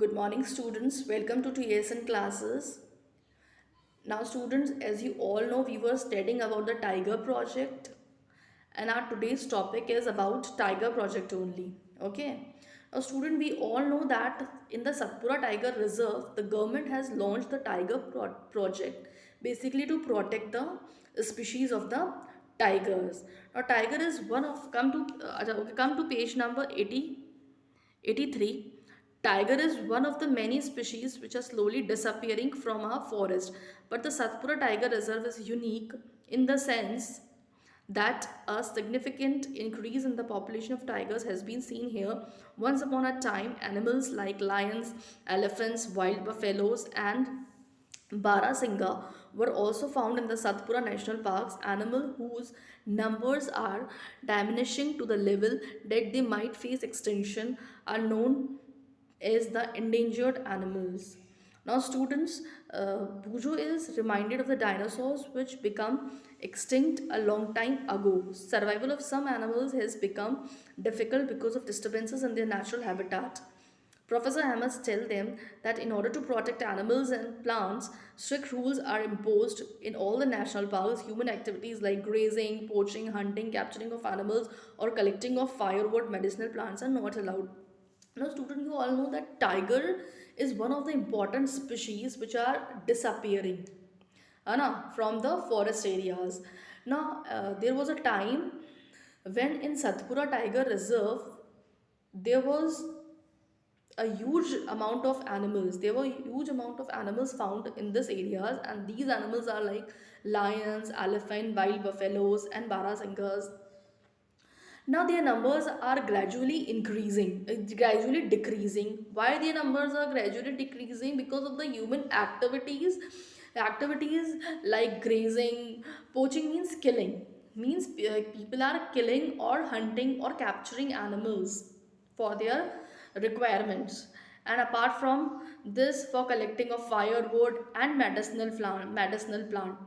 Good morning, students. Welcome to TSN classes. Now, students, as you all know, we were studying about the Tiger Project, and our today's topic is about Tiger Project only. Okay. Now, student, we all know that in the Satpura Tiger Reserve, the government has launched the Project, basically to protect the species of the tigers. Now, tiger is one of come to page number 83. Tiger is one of the many species which are slowly disappearing from our forest. But the Satpura Tiger Reserve is unique in the sense that a significant increase in the population of tigers has been seen here. Once upon a time, animals like lions, elephants, wild buffaloes, and Barasingha were also found in the Satpura National Parks, animals whose numbers are diminishing to the level that they might face extinction are known as the endangered animals. Now, students, Bujo is reminded of the dinosaurs which become extinct a long time ago. Survival of some animals has become difficult because of disturbances in their natural habitat. Professor Amos tells them that in order to protect animals and plants, strict rules are imposed in all the national parks. Human activities like grazing, poaching, hunting, capturing of animals, or collecting of firewood medicinal plants are not allowed. Now, students, you all know that tiger is one of the important species which are disappearing from the forest areas. Now, there was a time when in Satpura Tiger Reserve there was a huge amount of animals. There were huge amount of animals found in this areas, and these animals are like lions, elephant, wild buffaloes, and barasangas. Now their numbers are gradually increasing, gradually decreasing. Why their numbers are gradually decreasing? Because of the human activities. Activities like grazing, poaching means killing. Means people are killing or hunting or capturing animals for their requirements. And apart from this, for collecting of firewood and medicinal plant.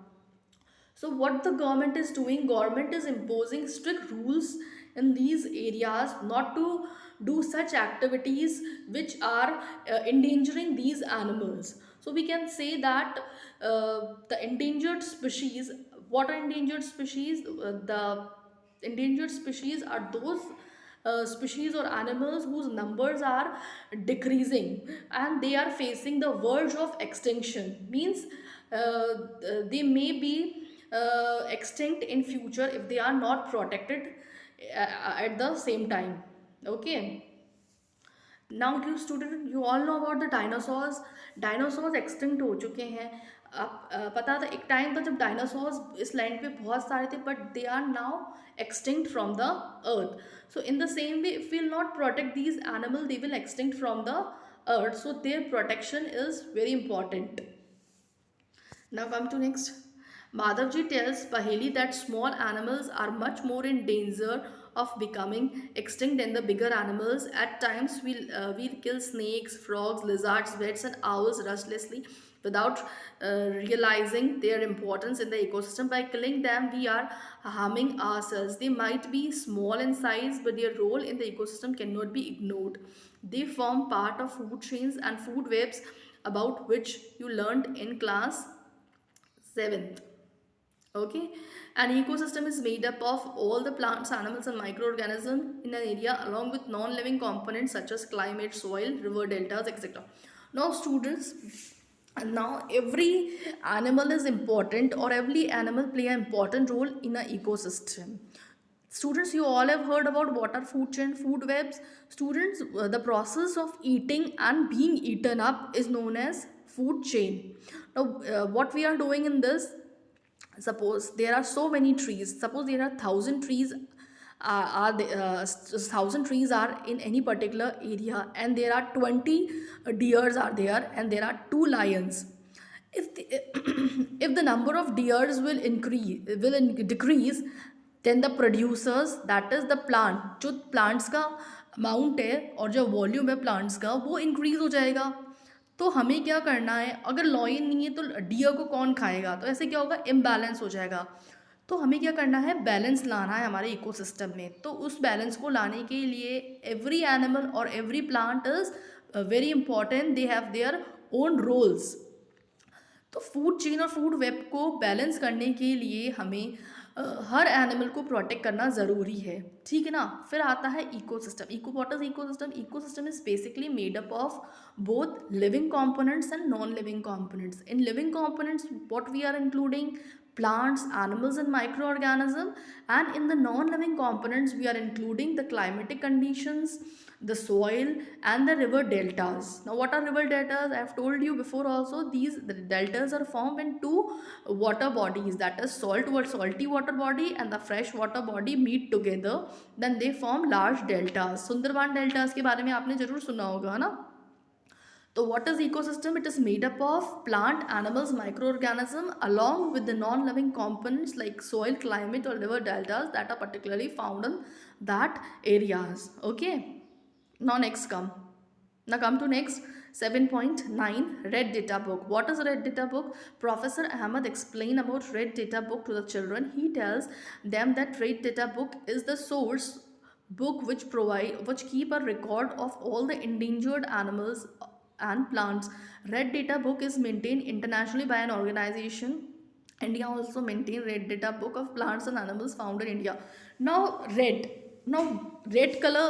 So what the government is doing, government is imposing strict rules in these areas not to do such activities which are endangering these animals. So we can say that the endangered species, what are endangered species? The endangered species are those species or animals whose numbers are decreasing and they are facing the verge of extinction. Means they may be extinct in future if they are not protected at the same time. Okay. Now you student, you all know about the dinosaurs. Dinosaurs extinct हो चुके हैं. अब पता था एक time था जब dinosaurs इस लैंड पे बहुत सारे थे, but they are now extinct from the earth. So in the same way, if we will not protect these animals, they will extinct from the earth. So their protection is very important. Now come to next. Madhavji tells Paheli that small animals are much more in danger of becoming extinct than the bigger animals. At times, we'll kill snakes, frogs, lizards, bats, and owls restlessly without realizing their importance in the ecosystem. By killing them, we are harming ourselves. They might be small in size, but their role in the ecosystem cannot be ignored. They form part of food chains and food webs about which you learned in class 7th. Okay. An ecosystem is made up of all the plants, animals, and microorganisms in an area along with non-living components such as climate, soil, river deltas, etc. Now students, now every animal is important, or every animal play an important role in an ecosystem. Students, you all have heard about water food chain, food webs. Students, the process of eating and being eaten up is known as food chain. Now what we are doing in this, suppose there are so many trees, suppose there are 1,000 trees, thousand trees are in any particular area, and there are 20 deers are there, and there are two lions. If the, if the number of deers decrease, then the producers, that is the plant, जो plants का amount है और जो volume है plants का, वो increase हो जाएगा. तो हमें क्या करना है, अगर लॉयन नहीं है तो डियर को कौन खाएगा, तो ऐसे क्या होगा, इम्बैलेंस हो जाएगा. तो हमें क्या करना है, बैलेंस लाना है हमारे इकोसिस्टम में. तो उस बैलेंस को लाने के लिए एवरी एनिमल और every plant is very important, they have their own roles. तो फूड चेन और फूड वेब को बैलेंस करने के लिए हमें हर एनिमल को प्रोटेक्ट करना ज़रूरी है, ठीक है ना। फिर आता है ecosystem. What is ecosystem? Ecosystem is basically made up of both living components and non living components. In living components, what we are including? Plants, animals and microorganism. And in the non-living components, we are including the climatic conditions, the soil and the river deltas. Now what are river deltas? I have told you before also, these the deltas are formed in two water bodies, that is salty water body and the fresh water body meet together, then they form large deltas. Sundarban deltas के बारे में आपने जरूर सुना होगा ना। तो what is ecosystem? It is made up of plant, animals, microorganism along with the non-living components like soil, climate or river deltas that are particularly found in that areas. Okay. Now come to next 7.9, Red Data Book. What is Red Data Book? Professor Ahmed explained about Red Data Book to the children. He tells them that Red Data Book is the source book which keep a record of all the endangered animals and plants. Red Data Book is maintained internationally by an organization. India also maintain Red Data Book of plants and animals found in India. Now red color,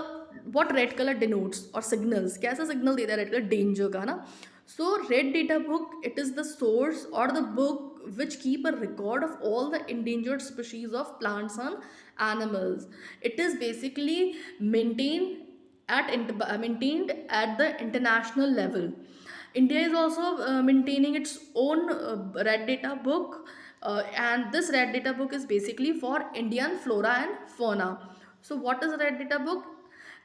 what red color denotes or signals, कैसा signal देता है red color? Danger का ना. So Red Data Book, it is the source or the book which keep a record of all the endangered species of plants and animals. It is basically maintained at the international level. India is also maintaining its own Red Data Book, and this Red Data Book is basically for Indian flora and fauna. So what is Red Data Book?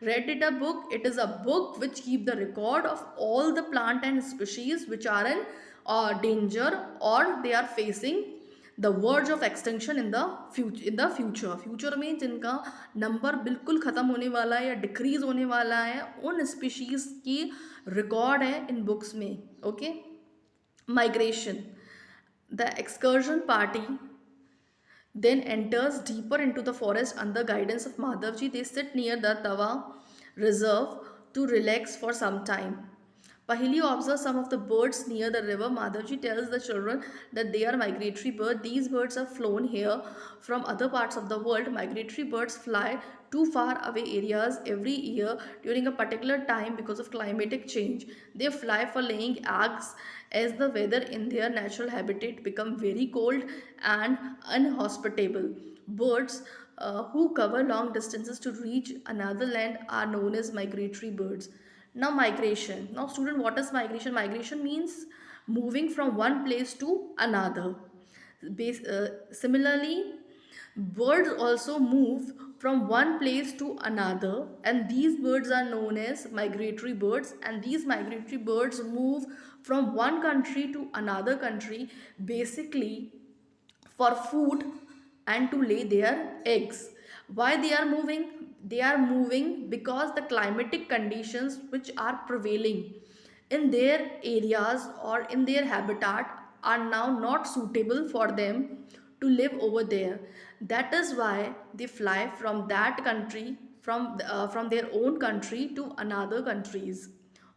Red Data Book, it is a book which keep the record of all the plant and species which are in danger or they are facing the verge of extinction in the future. Future में जिनका number बिल्कुल ख़त्म होने वाला है या decrease होने वाला है, उन स्पीशीज़ की रिकॉर्ड है इन बुक्स में. Okay. Migration. The excursion party then enters deeper into the forest under guidance of Madhavji. They sit near the Tawa reserve to relax for some time. Pahili observes some of the birds near the river. Madhavji tells the children that they are migratory birds. These birds are flown here from other parts of the world. Migratory birds fly to far away areas every year during a particular time because of climatic change. They fly for laying eggs as the weather in their natural habitat become very cold and inhospitable. Birds who cover long distances to reach another land are known as migratory birds. Now migration. Now student, what is migration? Migration means moving from one place to another. Similarly, birds also move from one place to another, and these birds are known as migratory birds, and these migratory birds move from one country to another country basically for food and to lay their eggs. Why they are moving? They are moving because the climatic conditions which are prevailing in their areas or in their habitat are now not suitable for them to live over there. That is why they fly from that country, from their own country to another countries.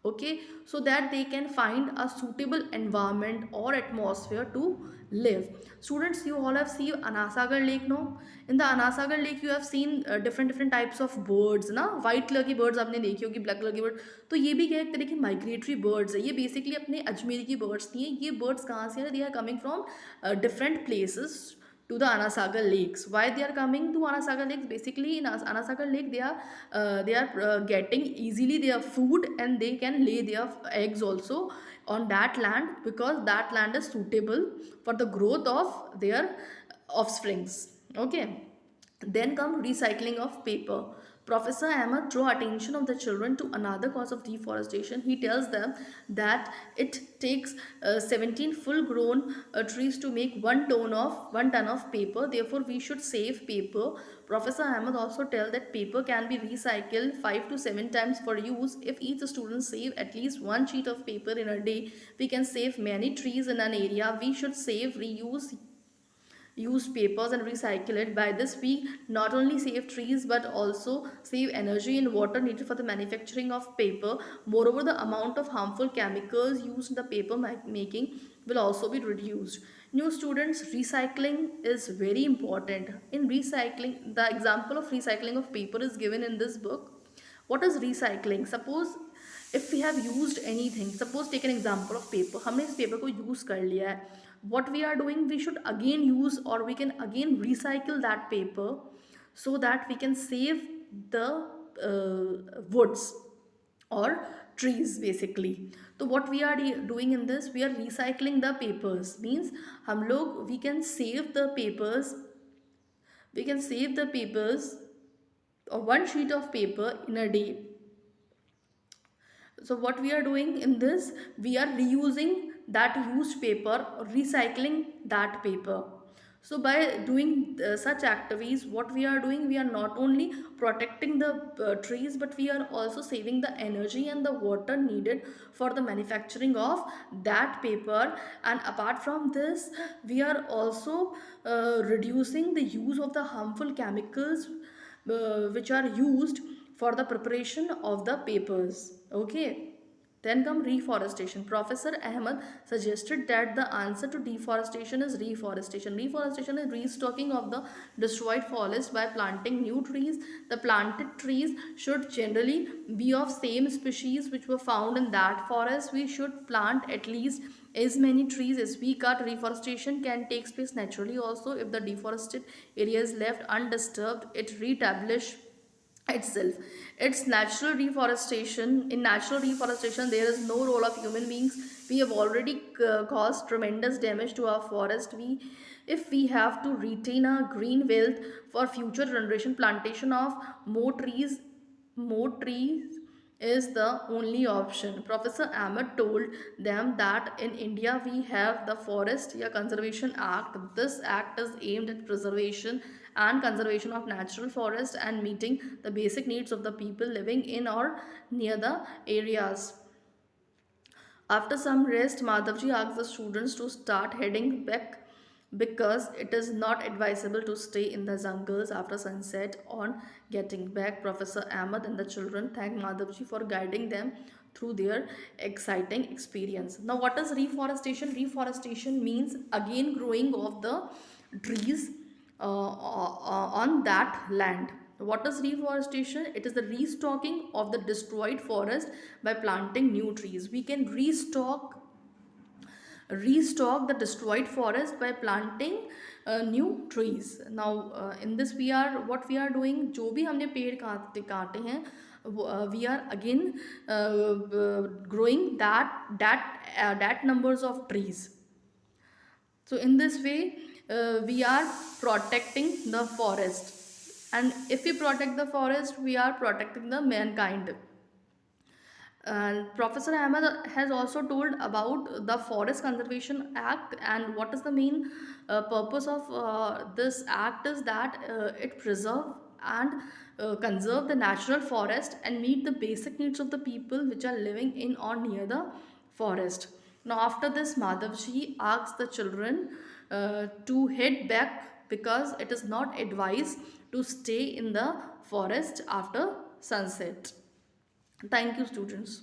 Okay, so that they can find a suitable environment or atmosphere to live. Students, you all have seen Anasagar Lake, no? In the Anasagar Lake you have seen different types of birds ना. White color की birds आपने देखी होगी, black color की bird. तो ये भी क्या एक तरह की migratory birds है. ये basically अपने अजमेर की birds नहीं है. ये birds कहाँ से है? They are coming from different places to the Anasagar lakes. Why they are coming to Anasagar lakes? Basically in Anasagar lake they are getting easily their food, and they can lay their eggs also on that land because that land is suitable for the growth of their offsprings. Okay. Then come recycling of paper. Professor Ahmed draw attention of the children to another cause of deforestation. He tells them that it takes 17 full-grown trees to make 1 ton of paper. Therefore, we should save paper. Professor Ahmed also tells that paper can be recycled 5 to 7 times for use. If each student save at least one sheet of paper in a day, we can save many trees in an area. We should save, reuse, used papers and recycle it. By this, we not only save trees but also save energy and water needed for the manufacturing of paper. Moreover, the amount of harmful chemicals used in the paper making will also be reduced. New students, recycling is very important. In recycling, the example of recycling of paper is given in this book. What is recycling? Suppose if we have used anything, suppose take an example of paper, हमने इस paper को use कर लिया है, what we are doing, we should again use or we can again recycle that paper so that we can save the woods or trees basically. तो what we are doing in this, we are recycling the papers, means हम लोग we can save the papers, we can save the papers or one sheet of paper in a day. So what we are doing in this, we are reusing that used paper or recycling that paper. So by doing such activities, what we are doing, we are not only protecting the trees, but we are also saving the energy and the water needed for the manufacturing of that paper. And apart from this, we are also reducing the use of the harmful chemicals which are used for the preparation of the papers. Okay. Then come reforestation. Professor Ahmed suggested that the answer to deforestation is reforestation. Reforestation is restocking of the destroyed forest by planting new trees. The planted trees should generally be of same species which were found in that forest. We should plant at least as many trees as we cut. Reforestation can take place naturally also. If the deforested area is left undisturbed, it reestablishes itself. It's natural reforestation. In natural reforestation, there is no role of human beings. We have already caused tremendous damage to our forest. If we have to retain our green wealth for future generation, plantation of more trees is the only option. Professor Ahmed told them that in India we have the Forest Conservation Act. This act is aimed at preservation and conservation of natural forest and meeting the basic needs of the people living in or near the areas. After some rest, Madhavji asked the students to start heading back because it is not advisable to stay in the jungles after sunset. On getting back, Professor Ahmed and the children thanked Madhavji for guiding them through their exciting experience. Now, what is reforestation? Reforestation means again growing of the trees on that land. What is reforestation? It is the restocking of the destroyed forest by planting new trees. We can restock the destroyed forest by planting new trees. Now in this we are what we are doing, जो भी हमने पेड़ काटे हैं, we are again growing that numbers of trees. So in this way we are protecting the forest, and if we protect the forest, we are protecting the mankind. Professor Ahmed has also told about the Forest Conservation Act, and what is the main purpose of this act is that it preserve and conserve the natural forest and meet the basic needs of the people which are living in or near the forest. Now after this, Madhavji asks the children to head back because it is not advised to stay in the forest after sunset. Thank you, students.